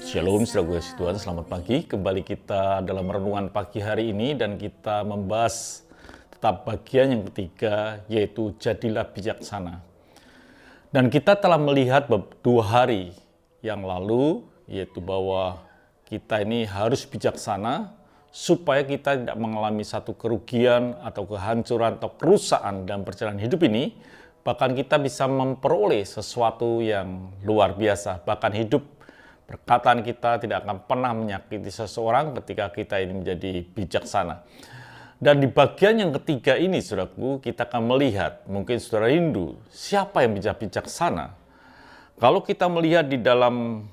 Shalom, saudara kasih Tuhan, selamat pagi. Kembali kita dalam renungan pagi hari ini dan kita membahas tetap bagian yang ketiga, yaitu jadilah bijaksana. Dan kita telah melihat 2 hari yang lalu, yaitu bahwa kita ini harus bijaksana supaya kita tidak mengalami satu kerugian atau kehancuran atau kerusakan dalam perjalanan hidup ini. Bahkan kita bisa memperoleh sesuatu yang luar biasa, bahkan hidup perkataan kita tidak akan pernah menyakiti seseorang ketika kita ini menjadi bijaksana. Dan di bagian yang ketiga ini, saudaraku, kita akan melihat, mungkin saudara rindu, siapa yang bisa bijaksana? Kalau kita melihat di dalam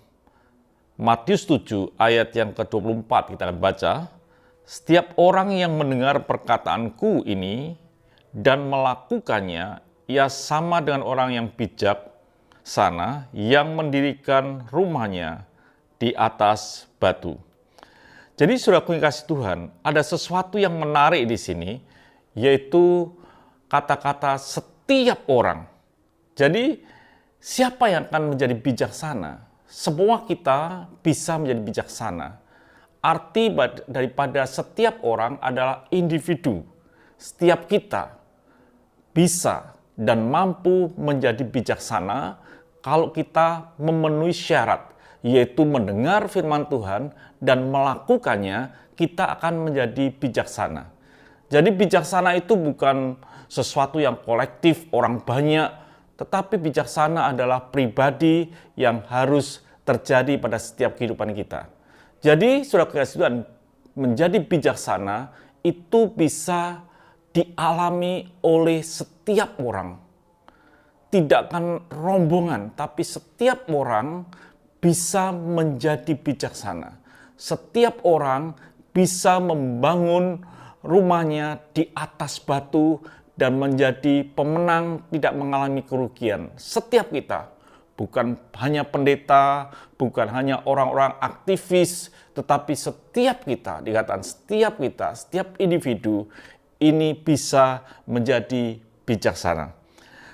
Matius 7 ayat yang ke-24, kita akan baca, setiap orang yang mendengar perkataanku ini dan melakukannya, ia sama dengan orang yang bijak sana yang mendirikan rumahnya di atas batu. Jadi saudaraku yang kasih Tuhan, ada sesuatu yang menarik di sini, yaitu kata-kata setiap orang. Jadi siapa yang akan menjadi bijaksana? Semua kita bisa menjadi bijaksana. Arti daripada setiap orang adalah individu. Setiap kita bisa dan mampu menjadi bijaksana kalau kita memenuhi syarat, yaitu mendengar firman Tuhan dan melakukannya, kita akan menjadi bijaksana. Jadi bijaksana itu bukan sesuatu yang kolektif, orang banyak, tetapi bijaksana adalah pribadi yang harus terjadi pada setiap kehidupan kita. Jadi saudara kasih Tuhan, menjadi bijaksana itu bisa dialami oleh setiap orang. Tidak akan rombongan, tapi setiap orang bisa menjadi bijaksana. Setiap orang bisa membangun rumahnya di atas batu dan menjadi pemenang, tidak mengalami kerugian. Setiap kita, bukan hanya pendeta, bukan hanya orang-orang aktivis, tetapi setiap kita, dikatakan setiap kita, setiap individu, ini bisa menjadi bijaksana.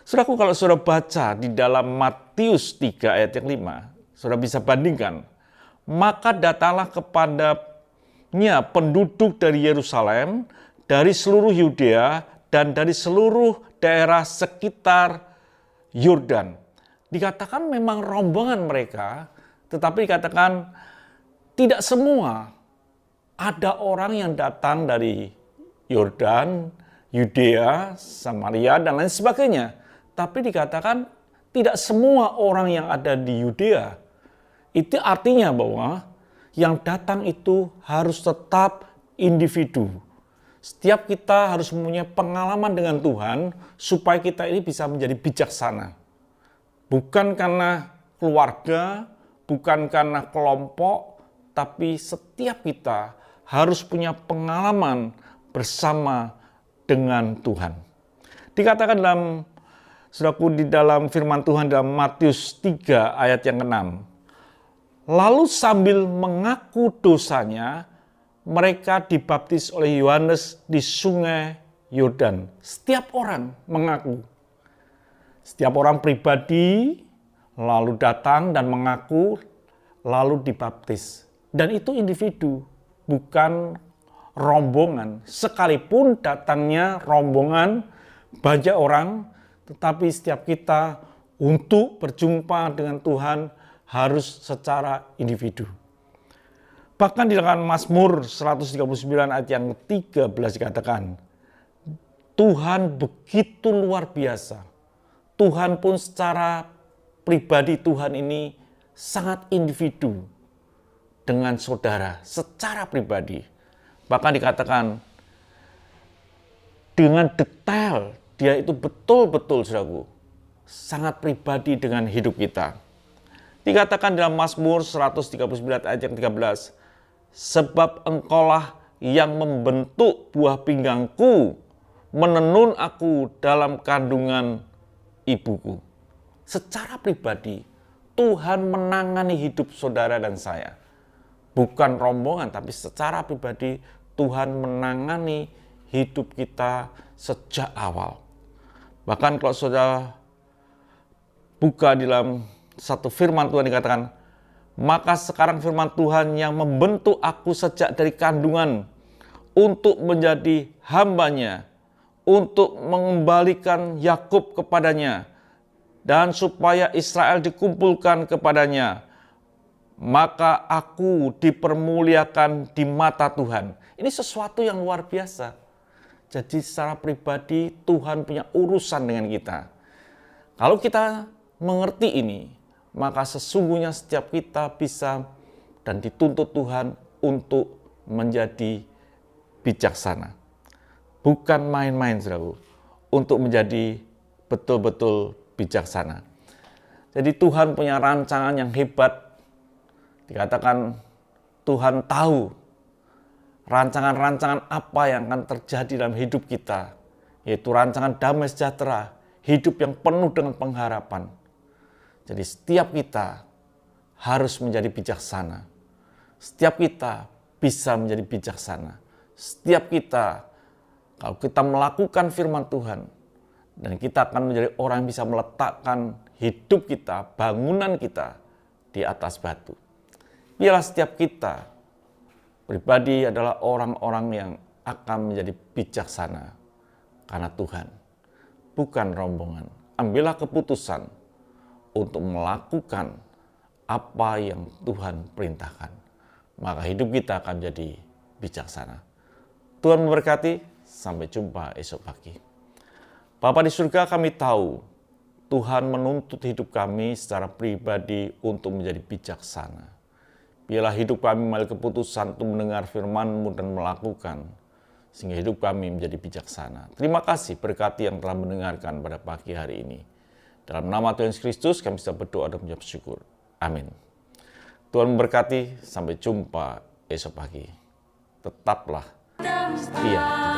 Saudaraku, kalau saudara baca di dalam Matius 3 ayat yang 5, saudara bisa bandingkan. Maka datanglah kepadanya penduduk dari Yerusalem, dari seluruh Yudea, dan dari seluruh daerah sekitar Yordan. Dikatakan memang rombongan mereka, tetapi dikatakan tidak semua. Ada orang yang datang dari Yordan, Yudea, Samaria, dan lain sebagainya. Tapi dikatakan tidak semua orang yang ada di Yudea. Itu artinya bahwa yang datang itu harus tetap individu. Setiap kita harus mempunyai pengalaman dengan Tuhan supaya kita ini bisa menjadi bijaksana. Bukan karena keluarga, bukan karena kelompok, tapi setiap kita harus punya pengalaman bersama dengan Tuhan. Dikatakan saudaraku, di dalam firman Tuhan dalam Matius 3 ayat yang ke-6. Lalu sambil mengaku dosanya, mereka dibaptis oleh Yohanes di sungai Yordan. Setiap orang mengaku. Setiap orang pribadi lalu datang dan mengaku, lalu dibaptis. Dan itu individu, bukan rombongan. Sekalipun datangnya rombongan banyak orang, tetapi setiap kita untuk berjumpa dengan Tuhan harus secara individu. Bahkan di dalam Mazmur 139 ayat yang 13 dikatakan, Tuhan begitu luar biasa. Tuhan pun secara pribadi Tuhan ini sangat individu dengan saudara secara pribadi. Bahkan dikatakan dengan detail, dia itu betul-betul, saudaraku, sangat pribadi dengan hidup kita. Dikatakan dalam Mazmur 139 ayat yang 13, sebab engkaulah yang membentuk buah pinggangku, menenun aku dalam kandungan ibuku. Secara pribadi, Tuhan menangani hidup saudara dan saya. Bukan rombongan, tapi secara pribadi Tuhan menangani hidup kita sejak awal. Bahkan kalau saudara buka di dalam satu firman Tuhan dikatakan, Maka sekarang firman Tuhan yang membentuk aku sejak dari kandungan untuk menjadi hambanya, untuk mengembalikan Yakub kepadanya, dan supaya Israel dikumpulkan kepadanya, maka aku dipermuliakan di mata Tuhan. Ini sesuatu yang luar biasa. Jadi secara pribadi Tuhan punya urusan dengan kita. Kalau kita mengerti ini, maka sesungguhnya setiap kita bisa dan dituntut Tuhan untuk menjadi bijaksana. Bukan main-main, saudaraku, untuk menjadi betul-betul bijaksana. Jadi Tuhan punya rancangan yang hebat. Dikatakan Tuhan tahu rancangan-rancangan apa yang akan terjadi dalam hidup kita, yaitu rancangan damai sejahtera, hidup yang penuh dengan pengharapan. Jadi setiap kita harus menjadi bijaksana. Setiap kita bisa menjadi bijaksana. Setiap kita, kalau kita melakukan firman Tuhan, dan kita akan menjadi orang yang bisa meletakkan hidup kita, bangunan kita di atas batu. Biarlah setiap kita pribadi adalah orang-orang yang akan menjadi bijaksana karena Tuhan, bukan rombongan. Ambillah keputusan untuk melakukan apa yang Tuhan perintahkan. Maka hidup kita akan menjadi bijaksana. Tuhan memberkati, sampai jumpa esok pagi. Bapa di surga, kami tahu Tuhan menuntut hidup kami secara pribadi untuk menjadi bijaksana. Biarlah hidup kami mengambil keputusan untuk mendengar firman-Mu dan melakukan, sehingga hidup kami menjadi bijaksana. Terima kasih berkati yang telah mendengarkan pada pagi hari ini. Dalam nama Tuhan Yesus Kristus kami bisa berdoa dan mengucap syukur. Amin. Tuhan memberkati, sampai jumpa esok pagi. Tetaplah setia.